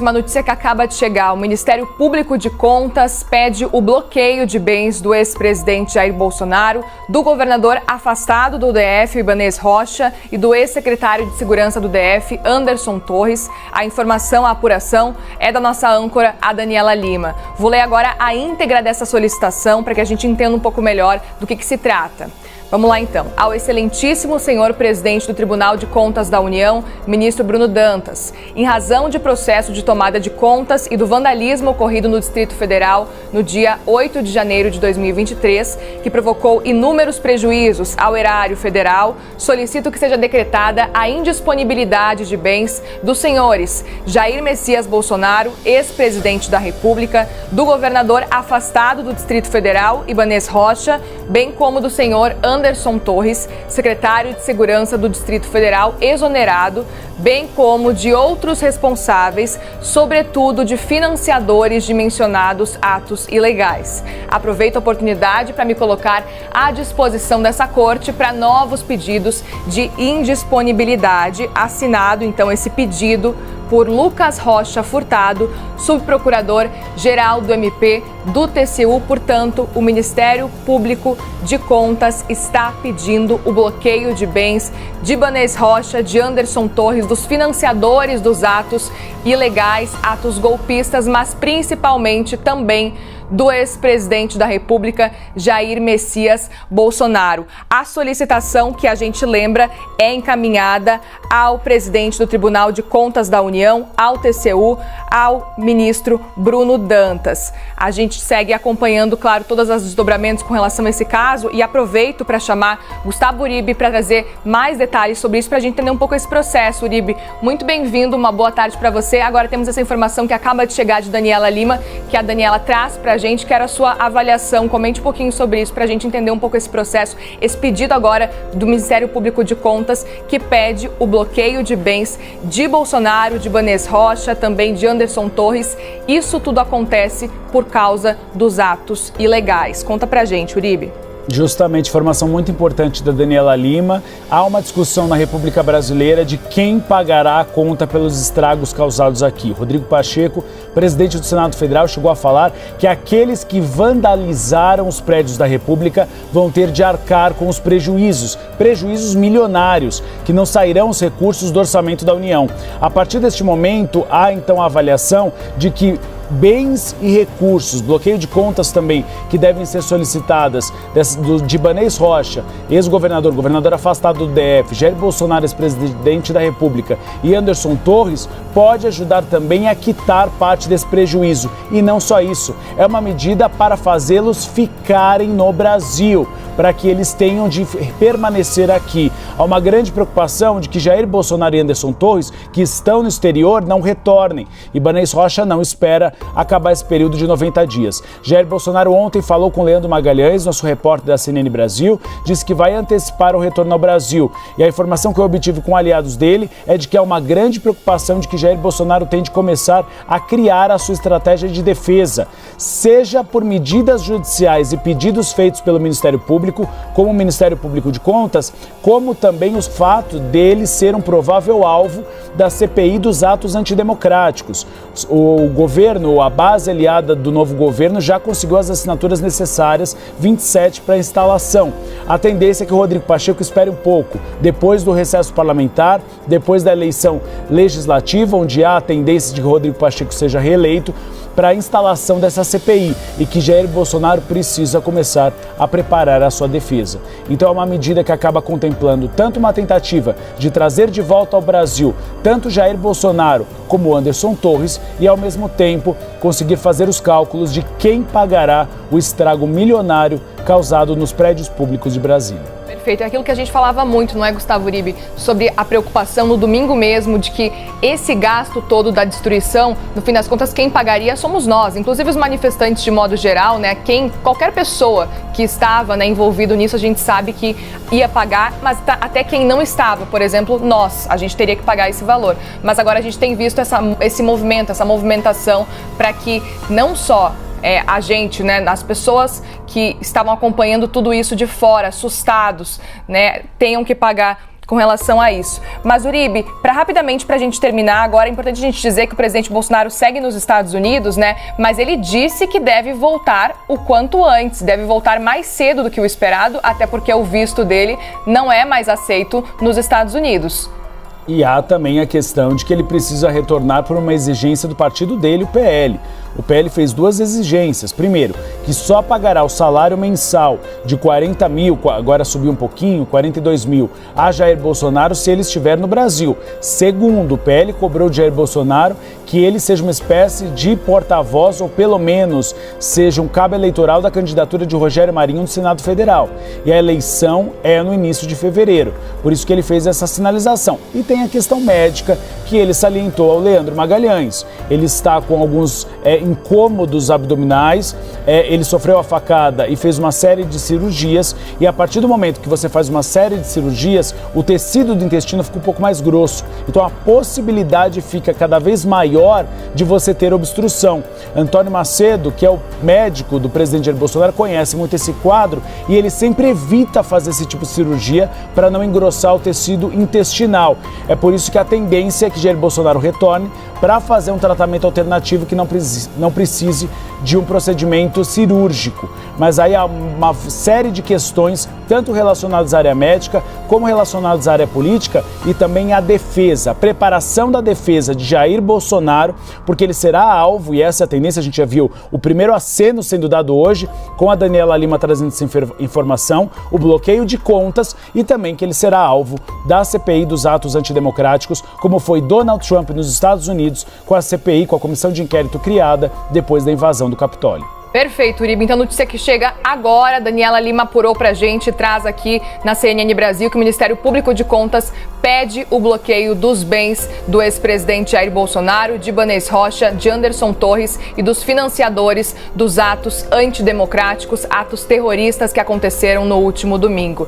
Uma notícia que acaba de chegar. O Ministério Público de Contas pede o bloqueio de bens do ex-presidente Jair Bolsonaro, do governador afastado do DF, Ibanez Rocha, e do ex-secretário de Segurança do DF, Anderson Torres. A informação, a apuração é da nossa âncora, a Daniela Lima. Vou ler agora a íntegra dessa solicitação para que a gente entenda um pouco melhor do que se trata. Vamos lá então. Ao excelentíssimo senhor presidente do Tribunal de Contas da União, ministro Bruno Dantas, em razão de processo de tomada de contas e do vandalismo ocorrido no Distrito Federal no dia 8 de janeiro de 2023, que provocou inúmeros prejuízos ao erário federal, solicito que seja decretada a indisponibilidade de bens dos senhores Jair Messias Bolsonaro, ex-presidente da República, do governador afastado do Distrito Federal, Ibanez Rocha, bem como do senhor Anderson Torres, secretário de Segurança do Distrito Federal, exonerado, bem como de outros responsáveis, sobretudo de financiadores de mencionados atos ilegais. Aproveito a oportunidade para me colocar à disposição dessa corte para novos pedidos de indisponibilidade. Assinado, então, esse pedido por Lucas Rocha Furtado, subprocurador-geral do MP do TCU. Portanto, o Ministério Público de Contas está pedindo o bloqueio de bens de Ibanez Rocha, de Anderson Torres, dos financiadores dos atos ilegais, atos golpistas, mas principalmente também do ex-presidente da República, Jair Messias Bolsonaro. A solicitação, que a gente lembra, é encaminhada ao presidente do Tribunal de Contas da União, ao TCU, ao ministro Bruno Dantas. A gente segue acompanhando, claro, todos os desdobramentos com relação a esse caso e aproveito para chamar Gustavo Uribe para trazer mais detalhes sobre isso, para a gente entender um pouco esse processo. Uribe, muito bem-vindo, uma boa tarde para você. Agora temos essa informação que acaba de chegar de Daniela Lima, que a Daniela traz para a gente. Quero a sua avaliação, comente um pouquinho sobre isso para a gente entender um pouco esse processo, esse pedido agora do Ministério Público de Contas, que pede o bloqueio de bens de Bolsonaro, de Ibanez Rocha, também de Anderson Torres. Isso tudo acontece por causa dos atos ilegais. Conta pra gente, Uribe. Justamente, informação muito importante da Daniela Lima. Há uma discussão na República Brasileira de quem pagará a conta pelos estragos causados aqui. Rodrigo Pacheco, presidente do Senado Federal, chegou a falar que aqueles que vandalizaram os prédios da República vão ter de arcar com os prejuízos milionários, que não sairão os recursos do orçamento da União. A partir deste momento, há então a avaliação de que bens e recursos, bloqueio de contas também, que devem ser solicitadas de Ibanez Rocha, ex-governador, governador afastado do DF, Jair Bolsonaro, ex-presidente da República, e Anderson Torres, pode ajudar também a quitar parte desse prejuízo. E não só isso, é uma medida para fazê-los ficarem no Brasil, para que eles tenham de permanecer aqui. Há uma grande preocupação de que Jair Bolsonaro e Anderson Torres, que estão no exterior, não retornem. Ibanez Rocha não espera acabar esse período de 90 dias. Jair Bolsonaro ontem falou com Leandro Magalhães, nosso repórter da CNN Brasil, disse que vai antecipar o retorno ao Brasil. E a informação que eu obtive com aliados dele é de que há uma grande preocupação de que Jair Bolsonaro tem de começar a criar a sua estratégia de defesa, seja por medidas judiciais e pedidos feitos pelo Ministério Público, como o Ministério Público de Contas, como também o fato dele ser um provável alvo da CPI dos atos antidemocráticos. O governo, a base aliada do novo governo, já conseguiu as assinaturas necessárias, 27 para a instalação. A tendência é que o Rodrigo Pacheco espere um pouco, depois do recesso parlamentar, depois da eleição legislativa, onde há a tendência de que o Rodrigo Pacheco seja reeleito, para a instalação dessa CPI e que Jair Bolsonaro precisa começar a preparar a sua defesa. Então é uma medida que acaba contemplando tanto uma tentativa de trazer de volta ao Brasil tanto Jair Bolsonaro como Anderson Torres e, ao mesmo tempo, conseguir fazer os cálculos de quem pagará o estrago milionário causado nos prédios públicos de Brasília. Perfeito, é aquilo que a gente falava muito, não é, Gustavo Uribe, sobre a preocupação no domingo mesmo de que esse gasto todo da destruição, no fim das contas, quem pagaria somos nós, inclusive os manifestantes de modo geral, né? Qualquer pessoa que estava, né, envolvido nisso, a gente sabe que ia pagar, mas até quem não estava, por exemplo, nós, a gente teria que pagar esse valor. Mas agora a gente tem visto esse movimento, essa movimentação para que não só a gente, né, as pessoas que estavam acompanhando tudo isso de fora, assustados, né, tenham que pagar com relação a isso. Mas, Uribe, rapidamente para a gente terminar agora, é importante a gente dizer que o presidente Bolsonaro segue nos Estados Unidos, né? Mas ele disse que deve voltar o quanto antes, deve voltar mais cedo do que o esperado, até porque o visto dele não é mais aceito nos Estados Unidos. E há também a questão de que ele precisa retornar por uma exigência do partido dele, o PL. O PL fez duas exigências. Primeiro, que só pagará o salário mensal de 40 mil, agora subiu um pouquinho, 42 mil, a Jair Bolsonaro se ele estiver no Brasil. Segundo, o PL cobrou de Jair Bolsonaro que ele seja uma espécie de porta-voz ou pelo menos seja um cabo eleitoral da candidatura de Rogério Marinho no Senado Federal. E a eleição é no início de fevereiro. Por isso que ele fez essa sinalização. E tem a questão médica que ele salientou ao Leandro Magalhães. Ele está com alguns incômodos abdominais, ele sofreu a facada e fez uma série de cirurgias, e a partir do momento que você faz uma série de cirurgias, o tecido do intestino fica um pouco mais grosso. Então a possibilidade fica cada vez maior de você ter obstrução. Antônio Macedo, que é o médico do presidente Jair Bolsonaro, conhece muito esse quadro e ele sempre evita fazer esse tipo de cirurgia para não engrossar o tecido intestinal. É por isso que a tendência é que Jair Bolsonaro retorne para fazer um tratamento alternativo que não precise de um procedimento cirúrgico. Mas aí há uma série de questões, tanto relacionadas à área médica, como relacionadas à área política e também à defesa, a preparação da defesa de Jair Bolsonaro, porque ele será alvo, e essa é a tendência, a gente já viu o primeiro aceno sendo dado hoje, com a Daniela Lima trazendo essa informação, o bloqueio de contas e também que ele será alvo da CPI dos atos antidemocráticos, como foi Donald Trump nos Estados Unidos, com a CPI, com a comissão de inquérito criada depois da invasão do Capitólio. Perfeito, Uribe. Então, notícia que chega agora, Daniela Lima apurou pra gente, traz aqui na CNN Brasil que o Ministério Público de Contas pede o bloqueio dos bens do ex-presidente Jair Bolsonaro, de Ibanez Rocha, de Anderson Torres e dos financiadores dos atos antidemocráticos, atos terroristas que aconteceram no último domingo.